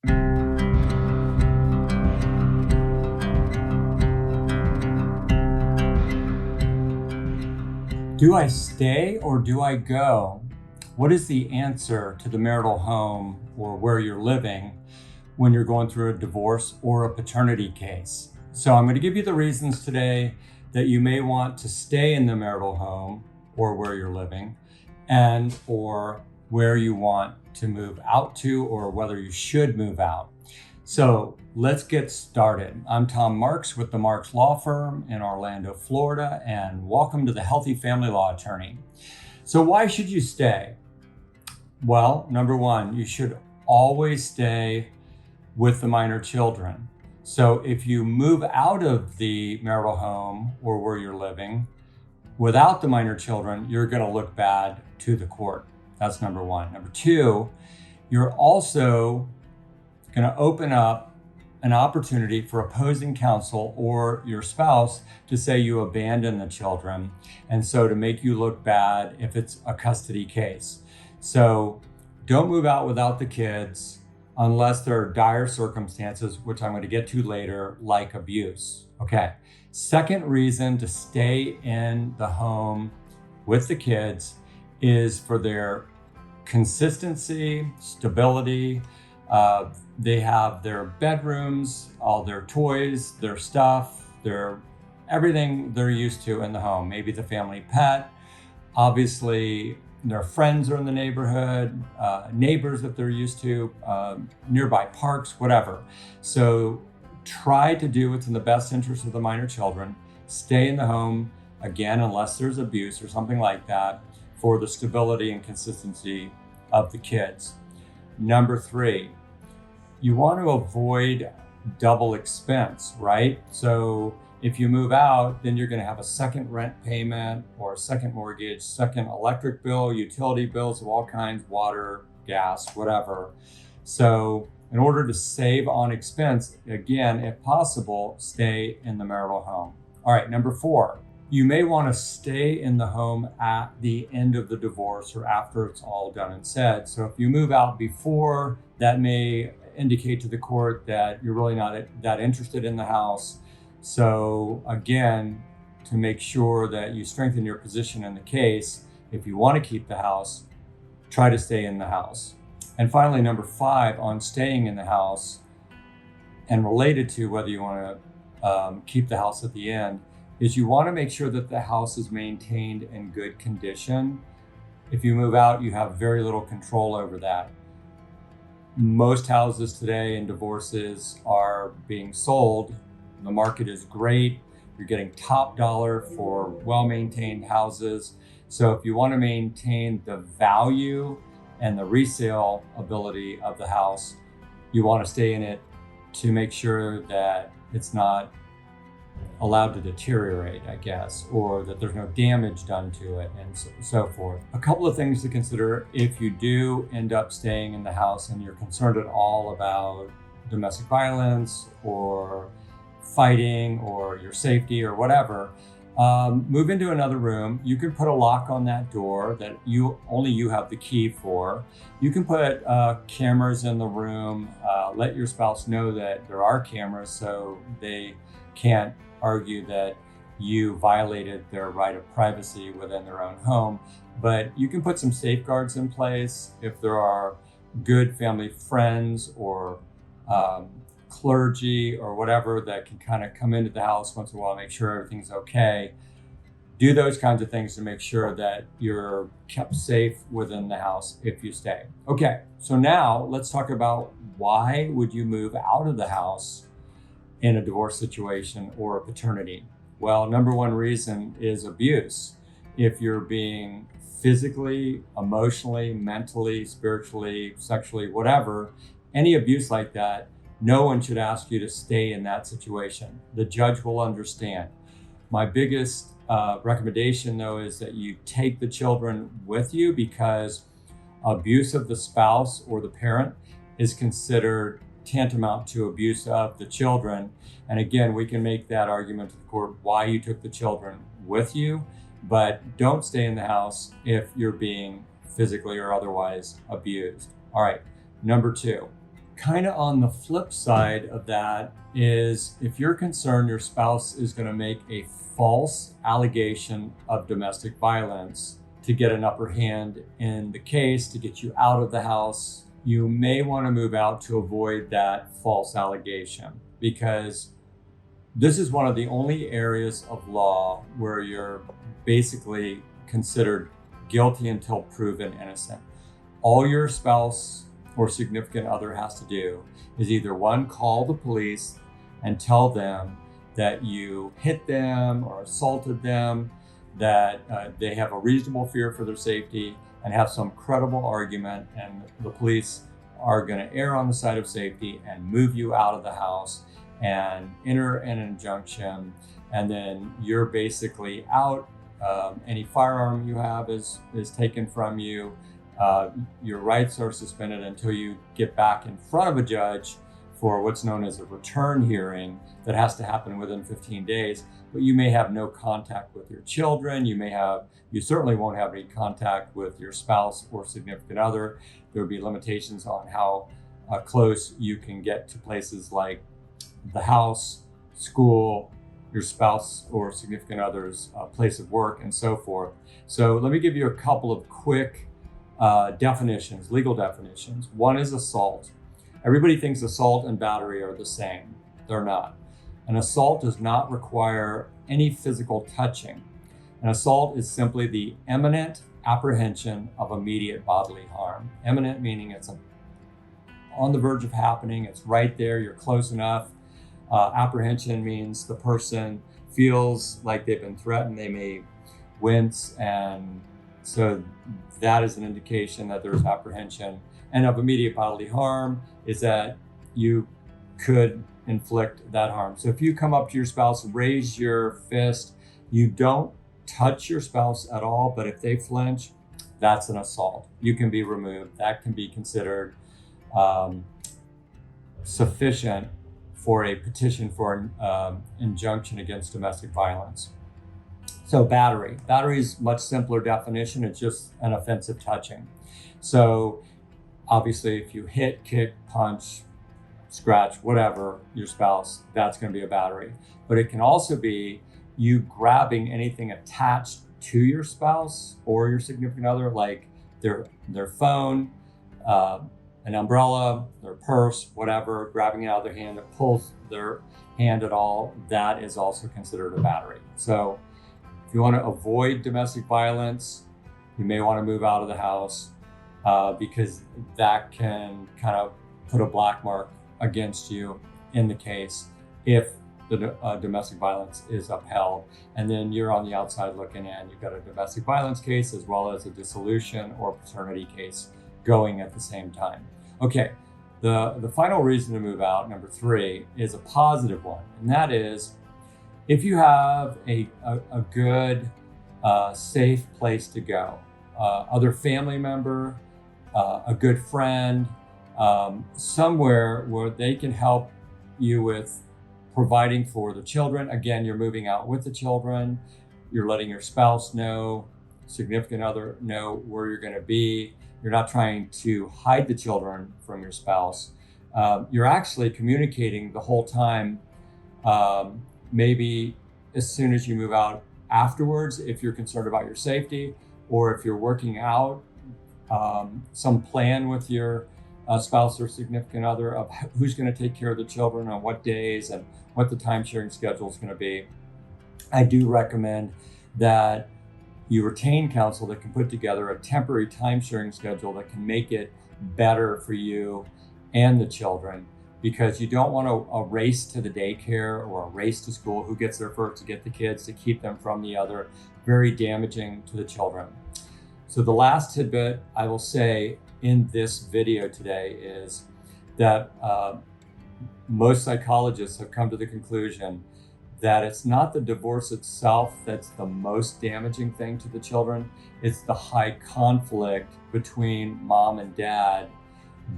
Do I stay or do I go? What is the answer to the marital home or where you're living when you're going through a divorce or a paternity case? So I'm going to give you the reasons today that you may want to stay in the marital home or where you're living, and or where you want to move out to, or whether you should move out. So let's get started. I'm Tom Marks with the Marks Law Firm in Orlando, Florida, and welcome to the Healthy Family Law Attorney. So why should you stay? Well, number one, you should always stay with the minor children. So if you move out of the marital home or where you're living without the minor children, you're going to look bad to the court. That's number one. Number two, you're also going to open up an opportunity for opposing counsel or your spouse to say you abandoned the children, and so to make you look bad if it's a custody case. So don't move out without the kids unless there are dire circumstances, which I'm going to get to later, like abuse. Okay. Second reason to stay in the home with the kids is for their consistency, stability. They have their bedrooms, all their toys, their stuff, everything they're used to in the home. Maybe the family pet. Obviously, their friends are in the neighborhood, neighbors that they're used to, nearby parks, whatever. So try to do what's in the best interest of the minor children. Stay in the home, again, unless there's abuse or something like that, for the stability and consistency of the kids. Number three, you want to avoid double expense, right? So if you move out, then you're going to have a second rent payment or a second mortgage, second electric bill, utility bills of all kinds, water, gas, whatever. So in order to save on expense, again, if possible, stay in the marital home. All right, number four, you may want to stay in the home at the end of the divorce or after it's all done and said. So if you move out before, that may indicate to the court that you're really not that interested in the house. So again, to make sure that you strengthen your position in the case, if you want to keep the house, try to stay in the house. And finally, number five, on staying in the house and related to whether you want to keep the house at the end, is you want to make sure that the house is maintained in good condition. If you move out, you have very little control over that. Most houses today in divorces are being sold. The market is great. You're getting top dollar for well-maintained houses. So if you want to maintain the value and the resale ability of the house, you want to stay in it to make sure that it's not allowed to deteriorate, I guess, or that there's no damage done to it, and so forth. A couple of things to consider if you do end up staying in the house and you're concerned at all about domestic violence or fighting or your safety or whatever. Move into another room. You can put a lock on that door that only you have the key for. You can put cameras in the room. Let your spouse know that there are cameras so they can't argue that you violated their right of privacy within their own home. But you can put some safeguards in place if there are good family friends or clergy or whatever that can kind of come into the house once in a while, make sure everything's okay. Do those kinds of things to make sure that you're kept safe within the house if you stay. Okay, so now let's talk about why would you move out of the house in a divorce situation or a paternity? Well, number one reason is abuse. If you're being physically, emotionally, mentally, spiritually, sexually, whatever, any abuse like that, no one should ask you to stay in that situation. The judge will understand. My biggest recommendation, though, is that you take the children with you, because abuse of the spouse or the parent is considered tantamount to abuse of the children. And again, we can make that argument to the court why you took the children with you, but don't stay in the house if you're being physically or otherwise abused. All right, number two, Kind of on the flip side of that is if you're concerned your spouse is going to make a false allegation of domestic violence to get an upper hand in the case, to get you out of the house, you may want to move out to avoid that false allegation, because this is one of the only areas of law where you're basically considered guilty until proven innocent. All your spouse or significant other has to do is either one, call the police and tell them that you hit them or assaulted them, that they have a reasonable fear for their safety, and have some credible argument, and the police are going to err on the side of safety and move you out of the house and enter an injunction, and then you're basically out. Any firearm you have is taken from you. Your rights are suspended until you get back in front of a judge for what's known as a return hearing that has to happen within 15 days. But you may have no contact with your children. You certainly won't have any contact with your spouse or significant other. There will be limitations on how close you can get to places like the house, school, your spouse or significant other's place of work, and so forth. So let me give you a couple of quick definitions, legal definitions. One is assault. Everybody thinks assault and battery are the same. They're not. An assault does not require any physical touching. An assault is simply the imminent apprehension of immediate bodily harm. Imminent meaning it's on the verge of happening, it's right there, you're close enough. Apprehension means the person feels like they've been threatened, they may wince, and so that is an indication that there's apprehension. And of immediate bodily harm is that you could inflict that harm. So if you come up to your spouse, raise your fist, you don't touch your spouse at all, but if they flinch, that's an assault. You can be removed. That can be considered sufficient for a petition for an injunction against domestic violence. So battery. Battery is much simpler definition. It's just an offensive touching. So obviously if you hit, kick, punch, scratch, whatever, your spouse, that's going to be a battery. But it can also be you grabbing anything attached to your spouse or your significant other, like their phone, an umbrella, their purse, whatever, grabbing it out of their hand that pulls their hand at all, that is also considered a battery. So if you want to avoid domestic violence, you may want to move out of the house because that can kind of put a black mark against you in the case if the domestic violence is upheld. And then you're on the outside looking in. You've got a domestic violence case as well as a dissolution or paternity case going at the same time. Okay, the final reason to move out, number 3, is a positive one. And that is if you have a good, safe place to go, other family member, a good friend, somewhere where they can help you with providing for the children. Again, you're moving out with the children. You're letting your spouse know, significant other know where you're going to be. You're not trying to hide the children from your spouse. You're actually communicating the whole time, maybe as soon as you move out afterwards, if you're concerned about your safety, or if you're working out some plan with your spouse or significant other of who's going to take care of the children on what days and what the time sharing schedule is going to be. I do recommend that you retain counsel that can put together a temporary time sharing schedule that can make it better for you and the children, because you don't want a race to the daycare or a race to school, who gets there first to get the kids, to keep them from the other. Very damaging to the children. So the last tidbit I will say in this video today is that most psychologists have come to the conclusion that it's not the divorce itself that's the most damaging thing to the children. It's the high conflict between mom and dad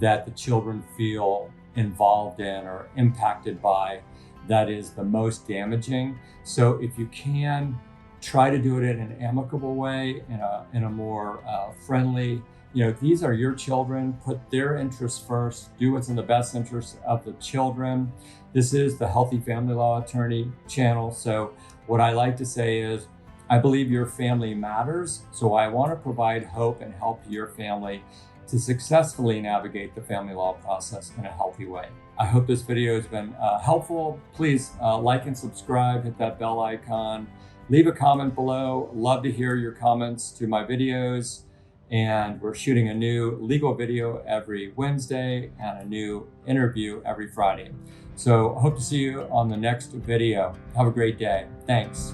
that the children feel involved in or impacted by that is the most damaging. So if you can, try to do it in an amicable way, in a more friendly These are your children. Put their interests first. Do what's in the best interest of the children. This is the Healthy Family Law Attorney channel. So what I like to say is, I believe your family matters. So I want to provide hope and help your family to successfully navigate the family law process in a healthy way. I hope this video has been helpful. Please like and subscribe, hit that bell icon, leave a comment below. Love to hear your comments to my videos. And we're shooting a new legal video every Wednesday and a new interview every Friday. So I hope to see you on the next video. Have a great day. Thanks.